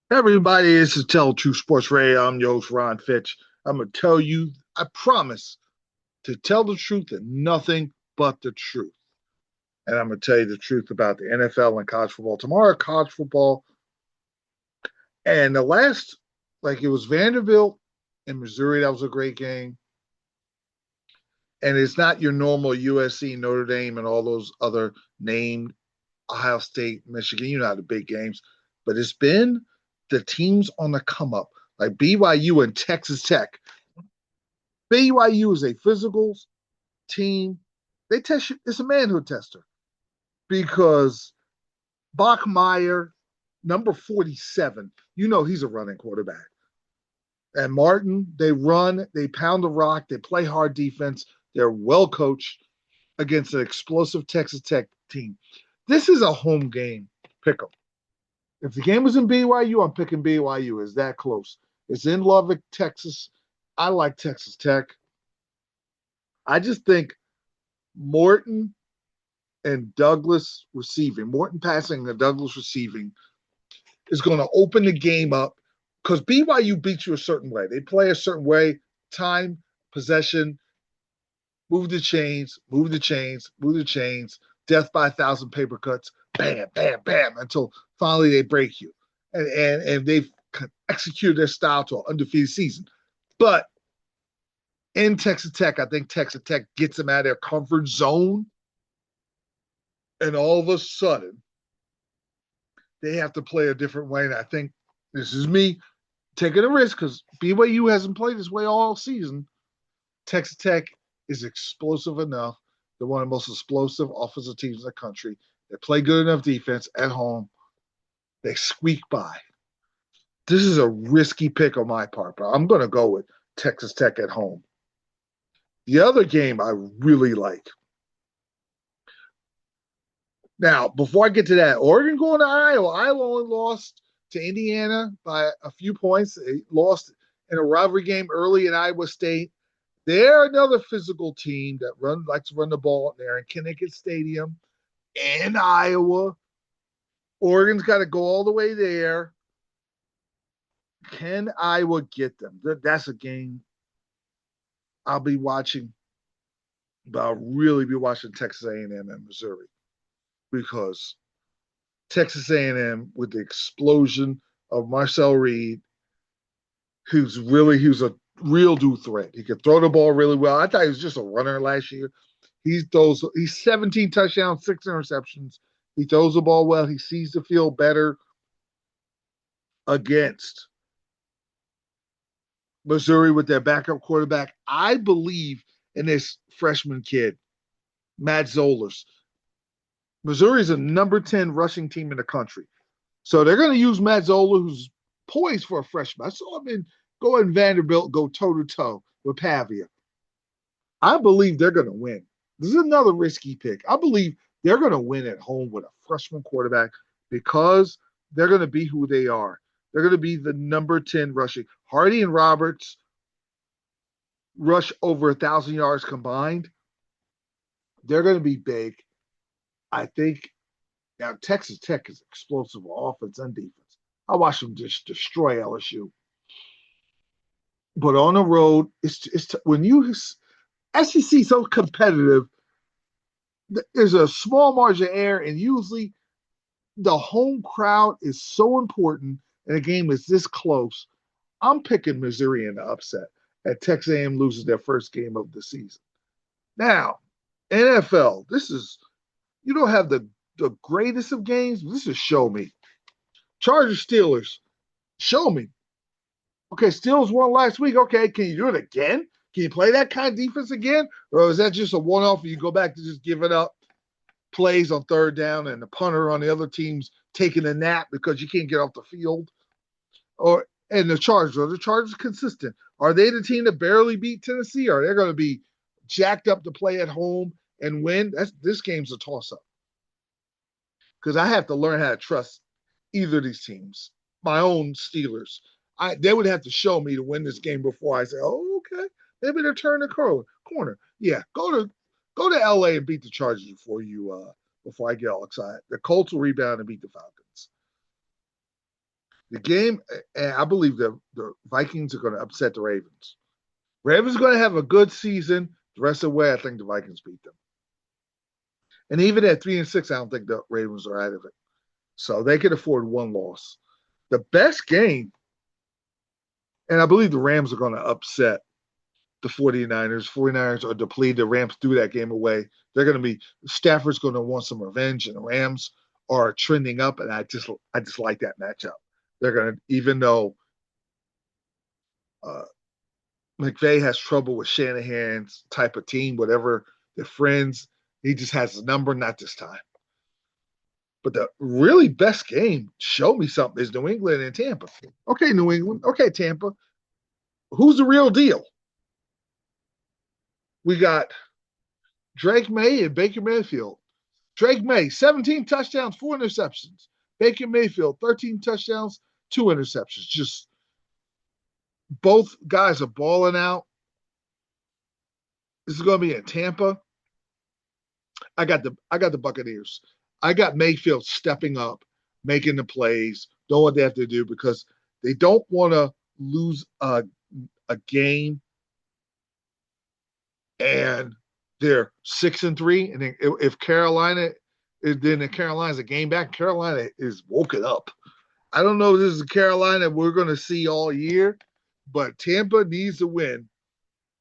Everybody, this is Tell True Sports Radio. I'm your host, Ron Fitch. I'm going to tell you, I promise to tell the truth and nothing but the truth. And I'm going to tell you the truth about the NFL and college football. Tomorrow, college football. And the last, like it was Vanderbilt in Missouri. That was a great game. And it's not your normal USC, Notre Dame, and all those other named Ohio State, Michigan. You know the big games. But it's been the teams on the come up, like BYU and Texas Tech. BYU is a physical team. They test you. It's a manhood tester because Bachmeyer, number 47, you know he's a running quarterback. And Martin, they run, they pound the rock, they play hard defense. They're well coached against an explosive Texas Tech team. This is a home game. Pick 'em. If the game was in BYU, I'm picking BYU. It's that close. It's in Lubbock, Texas. I like Texas Tech. I just think Morton and Douglas receiving, Morton passing and Douglas receiving is going to open the game up because BYU beats you a certain way. They play a certain way, time, possession, move the chains, move the chains, move the chains, death by 1,000 paper cuts, bam, bam, bam, until finally they break you. And they've executed their style to an undefeated season. But in Texas Tech, I think Texas Tech gets them out of their comfort zone. And all of a sudden, they have to play a different way. And I think this is me taking a risk because BYU hasn't played this way all season. Texas Tech is explosive enough. They're one of the most explosive offensive teams in the country. They play good enough defense at home. They squeak by. This is a risky pick on my part, but I'm going to go with Texas Tech at home. The other game I really like. Now, before I get to that, Oregon going to Iowa. Iowa only lost to Indiana by a few points. They lost in a rivalry game early in Iowa State. They're another physical team that likes to run the ball there in Connecticut Stadium in Iowa. Oregon's got to go all the way there. Can Iowa get them? That's a game I'll be watching, but I'll really be watching Texas A&M and Missouri because Texas A&M with the explosion of Marcel Reed, who's a real dude threat. He could throw the ball really well. I thought he was just a runner last year. He's 17 touchdowns, 6 interceptions. He throws the ball well. He sees the field better against Missouri with their backup quarterback. I believe in this freshman kid, Matt Zollers. Missouri's a number 10 rushing team in the country. So they're going to use Matt Zoller, who's poised for a freshman. I saw him go in Vanderbilt, go toe to toe with Pavia. I believe they're going to win. This is another risky pick. I believe they're going to win at home with a freshman quarterback because they're going to be who they are. They're going to be the number 10 rushing. Hardy and Roberts rush over 1,000 yards combined. They're going to be big. I think now Texas Tech is explosive offense and defense. I watched them just destroy LSU. But on the road, it's when you SEC so competitive, there's a small margin of error, and usually the home crowd is so important, and a game is this close. I'm picking Missouri in the upset, and Texas A&M loses their first game of the season. Now, NFL, this is you don't have the greatest of games. This is show me. Chargers Steelers, show me. Okay, Steelers won last week. Okay, can you do it again? Can you play that kind of defense again? Or is that just a one off and you go back to just giving up plays on third down and the punter on the other team's taking a nap because you can't get off the field? And the Chargers, are the Chargers consistent? Are they the team that barely beat Tennessee? Or are they going to be jacked up to play at home and win? This game's a toss up. Because I have to learn how to trust either of these teams. My own Steelers. They would have to show me to win this game before I say, oh, okay, maybe they're turning the corner. Yeah, go to LA and beat the Chargers before I get all excited. The Colts will rebound and beat the Falcons. The game, and I believe the Vikings are going to upset the Ravens. Ravens are going to have a good season. The rest of the way, I think the Vikings beat them. And even at 3-6, I don't think the Ravens are out of it. So they can afford one loss. The best game, and I believe the Rams are going to upset the 49ers. 49ers are depleted. The Rams threw that game away. They're going to be Stafford's going to want some revenge, and the Rams are trending up. And I just like that matchup. They're going to, even though uh, McVay has trouble with Shanahan's type of team, whatever they're friends, he just has his number. Not this time. But the really best game, show me something, is New England and Tampa. Okay, New England. Okay, Tampa. Who's the real deal? We got Drake May and Baker Mayfield. Drake May, 17 touchdowns, 4 interceptions. Baker Mayfield, 13 touchdowns, 2 interceptions. Just both guys are balling out. This is going to be in Tampa. I got the Buccaneers. I got Mayfield stepping up, making the plays, doing what they have to do because they don't want to lose a game and they're 6-3. And if Carolina, then Carolina's a game back. Carolina is woken up. I don't know if this is Carolina we're going to see all year, but Tampa needs to win.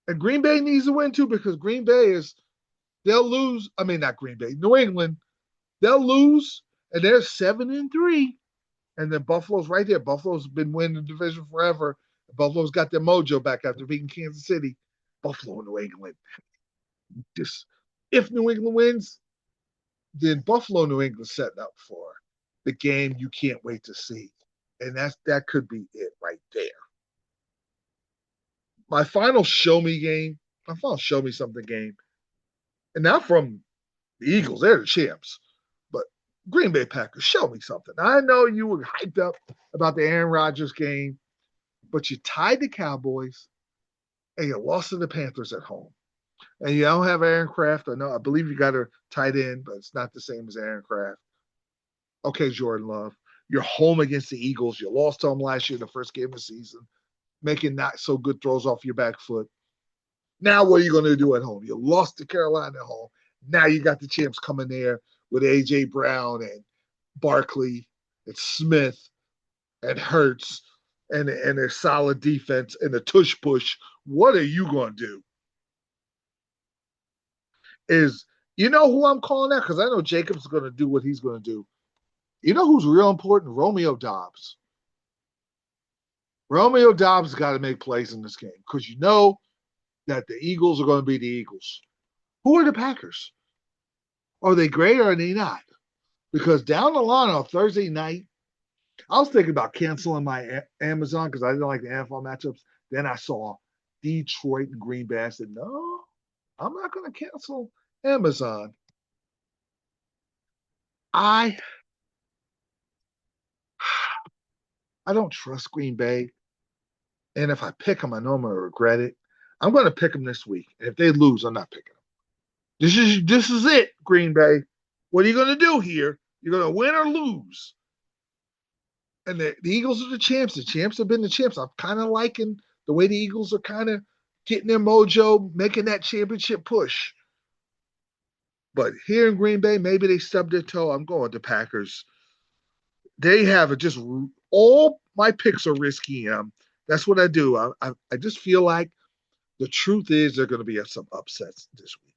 And Green Bay needs to win too because Green Bay they'll lose. I mean, not Green Bay, New England. They'll lose, and they're 7-3. And then Buffalo's right there. Buffalo's been winning the division forever. Buffalo's got their mojo back after beating Kansas City. Buffalo and New England. If New England wins, then Buffalo, New England setting up for the game you can't wait to see. And that could be it right there. My final show me something game, and not from the Eagles, they're the champs, but Green Bay Packers, show me something. I know you were hyped up about the Aaron Rodgers game, but you tied the Cowboys and you lost to the Panthers at home. And you don't have Aaron Kraft. I believe you got her tight end, but it's not the same as Aaron Kraft. Okay, Jordan Love. You're home against the Eagles. You lost to them last year in the first game of the season, making not so good throws off your back foot. Now what are you going to do at home? You lost to Carolina at home. Now you got the champs coming there with A.J. Brown and Barkley and Smith and Hurts and their solid defense and the tush push. What are you going to do? You know who I'm calling out? Because I know Jacob's going to do what he's going to do. You know who's real important? Romeo Doubs. Romeo Doubs got to make plays in this game because you know that the Eagles are going to be the Eagles. Who are the Packers? Are they great or are they not? Because down the line on Thursday night, I was thinking about canceling my Amazon because I didn't like the NFL matchups. Then I saw Detroit and Green Bay. I said, no, I'm not going to cancel Amazon. I don't trust Green Bay. And if I pick them, I know I'm going to regret it. I'm going to pick them this week. And if they lose, I'm not picking them. This is it, Green Bay. What are you going to do here? You're going to win or lose. And the Eagles are the champs. The champs have been the champs. I'm kind of liking the way the Eagles are kind of getting their mojo, making that championship push. But here in Green Bay, maybe they stubbed their toe. I'm going to Packers. They have just all my picks are risky. That's what I do. I just feel like the truth is they're going to be some upsets this week.